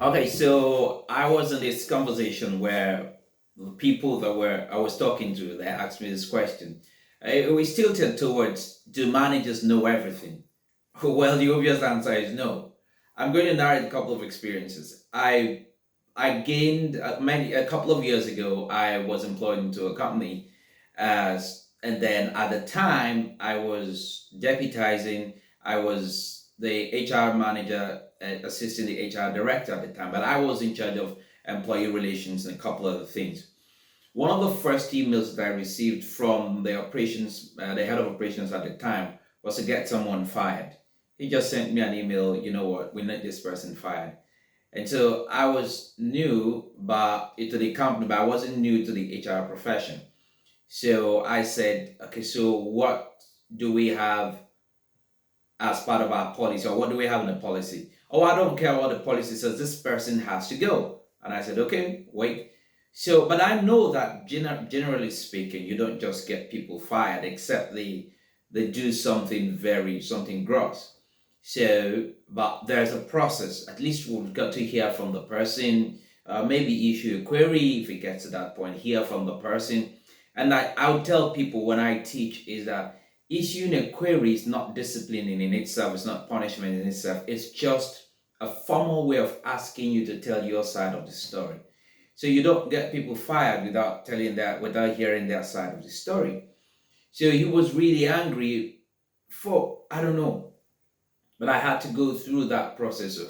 Okay, so I was in this conversation where the people that were I was talking to, they asked me this question. We still tend towards, do managers know everything? Well, the obvious answer is no. I'm going to narrate a couple of experiences. I gained a couple of years ago. I was employed into a company, and then at the time I was deputizing. I was the HR manager, assisting the HR director at the time, but I was in charge of employee relations and a couple other things. One of the first emails that I received from the head of operations at the time, was to get someone fired. He just sent me an email. You know what? We need this person fired. And so I was new to the company, but I wasn't new to the HR profession. So I said, okay, so what do we have as part of our policy, or what do we have in the policy? Oh, I don't care what the policy says. This person has to go. And I said, okay, wait. So, but I know that generally speaking, you don't just get people fired except they do something gross. So, but there's a process. At least we've got to hear from the person. Maybe issue a query if it gets to that point. Hear from the person, and I would tell people when I teach is that issuing a query is not disciplining in itself. It's not punishment in itself. It's just a formal way of asking you to tell your side of the story. So you don't get people fired without hearing their side of the story. So he was really angry for, I don't know, but I had to go through that process of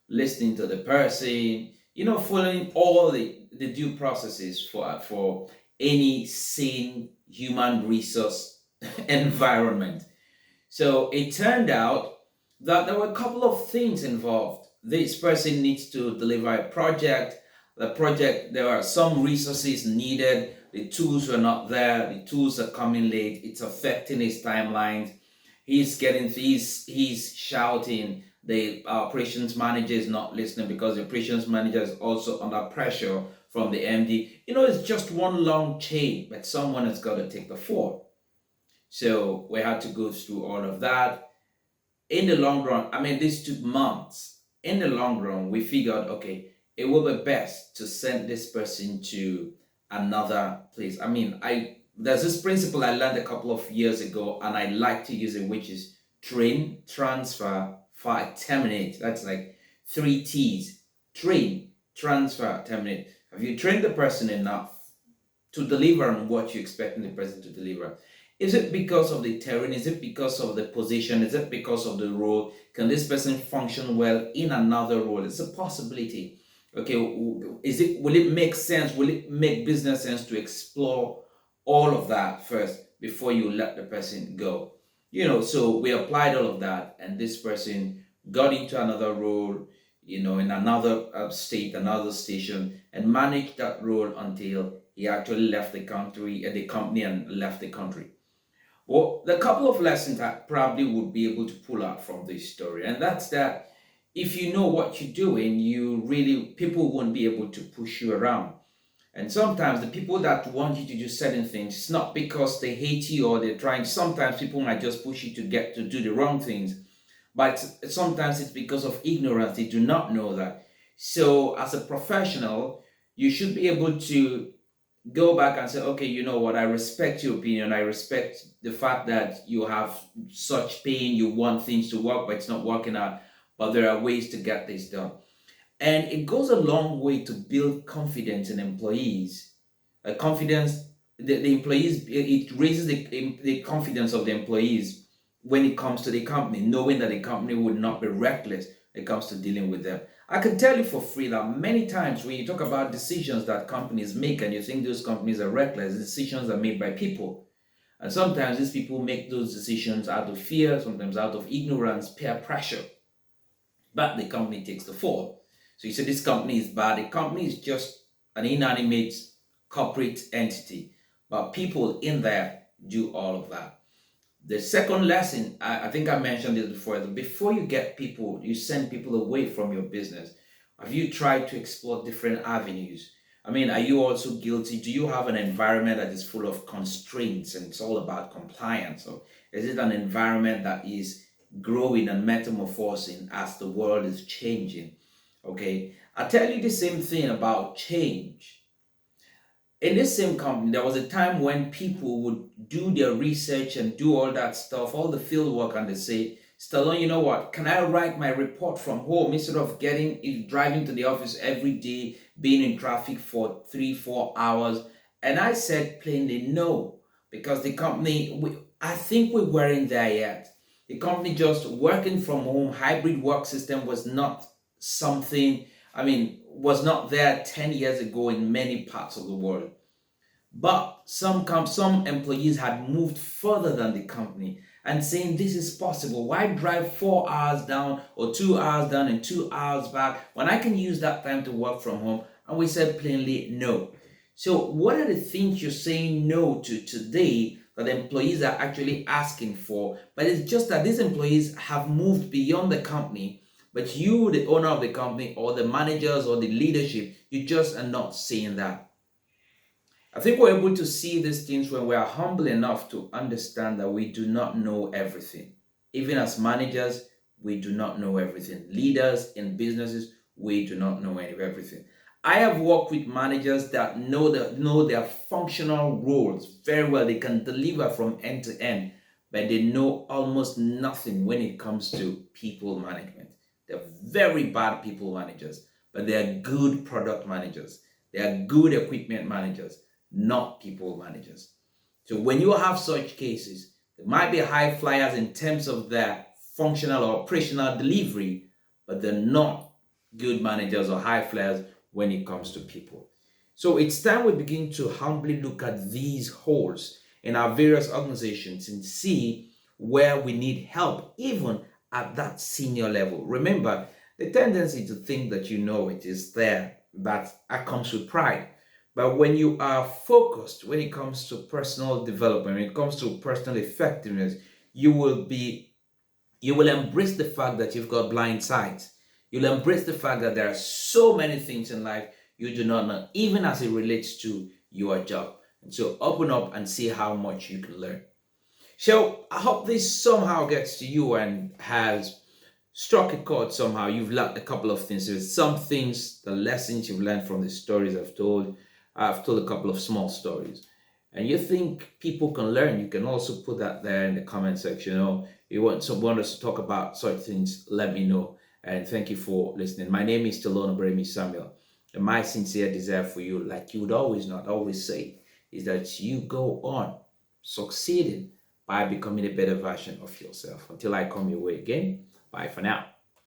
listening to the person, following all the due processes for any sane human resource environment. So it turned out that there were a couple of things involved. This person needs to deliver a project. There are some resources needed. The tools were not there. The tools are coming late. It's affecting his timelines. He's shouting. The operations manager is not listening because the operations manager is also under pressure from the MD. It's just one long chain, but someone has got to take the fall. So we had to go through all of that. In the long run, I mean, this took months. In the long run, we figured, okay, it will be best to send this person to another place. I mean, I there's this principle I learned a couple of years ago, and I like to use it, which is train, transfer, fire, terminate. That's like three T's: train, transfer, terminate. Have you trained the person enough to deliver on what you're expecting the person to deliver? Is it because of the terrain? Is it because of the position? Is it because of the role? Can this person function well in another role? It's a possibility. Okay, will it make sense? Will it make business sense to explore all of that first before you let the person go? So we applied all of that, and this person got into another role, in another state, another station, and managed that role until he actually left the company and left the country. Well, the couple of lessons I probably would be able to pull out from this story, and that's that if you know what you're doing, people won't be able to push you around. And sometimes the people that want you to do certain things, it's not because they hate you or they're trying. Sometimes people might just push you to do the wrong things, but sometimes it's because of ignorance. They do not know that. So, as a professional, you should be able to go back and say, okay, you know what, I respect your opinion. I respect the fact that you have such pain, you want things to work, but it's not working out. But there are ways to get this done. And it goes a long way to build confidence in employees. Confidence, the employees, it raises the confidence of the employees when it comes to the company, knowing that the company would not be reckless when it comes to dealing with them. I can tell you for free that many times when you talk about decisions that companies make and you think those companies are reckless, decisions are made by people. And sometimes these people make those decisions out of fear, sometimes out of ignorance, peer pressure, but the company takes the fall. So you say this company is bad. The company is just an inanimate corporate entity, but people in there do all of that. The second lesson, I think I mentioned this before, that before you send people away from your business, have you tried to explore different avenues? I mean, are you also guilty? Do you have an environment that is full of constraints and it's all about compliance? Or is it an environment that is growing and metamorphosing as the world is changing? Okay. I tell you the same thing about change. In this same company, there was a time when people would do their research and do all that stuff, all the field work, and they say, Stallone, you know what? Can I write my report from home instead of driving to the office every day, being in traffic for 3, 4 hours? And I said plainly no, because the company, I think we weren't there yet. The company just working from home, hybrid work system was not something, was not there 10 years ago in many parts of the world. But some employees had moved further than the company and saying this is possible. Why drive 4 hours down or 2 hours down and 2 hours back when I can use that time to work from home? And we said plainly no. So what are the things you're saying no to today that employees are actually asking for? But it's just that these employees have moved beyond the company, but you, the owner of the company, or the managers or the leadership, you just are not seeing that. I think we're able to see these things when we are humble enough to understand that we do not know everything. Even as managers, we do not know everything. Leaders in businesses, we do not know everything. I have worked with managers that know their functional roles very well. They can deliver from end to end, but they know almost nothing when it comes to people management. They're very bad people managers, but they are good product managers. They are good equipment managers, not people managers. So when you have such cases, they might be high flyers in terms of their functional or operational delivery, but they're not good managers or high flyers when it comes to people. So it's time we begin to humbly look at these holes in our various organizations and see where we need help, even at that senior level. Remember, the tendency to think that you know it is there, that comes with pride. But when you are focused, when it comes to personal development, when it comes to personal effectiveness, you will embrace the fact that you've got blind sides. You'll embrace the fact that there are so many things in life you do not know, even as it relates to your job. And so open up and see how much you can learn. So I hope this somehow gets to you and has struck a chord somehow. You've learned a couple of things. There's some things, the lessons you've learned from the stories I've told. I've told a couple of small stories. And you think people can learn, you can also put that there in the comment section. Or you want us to talk about such things, let me know. And thank you for listening. My name is Stallone-Obaraemi Samuel. And my sincere desire for you, like you would always say, is that you go on succeeding by becoming a better version of yourself. Until I come your way again, bye for now.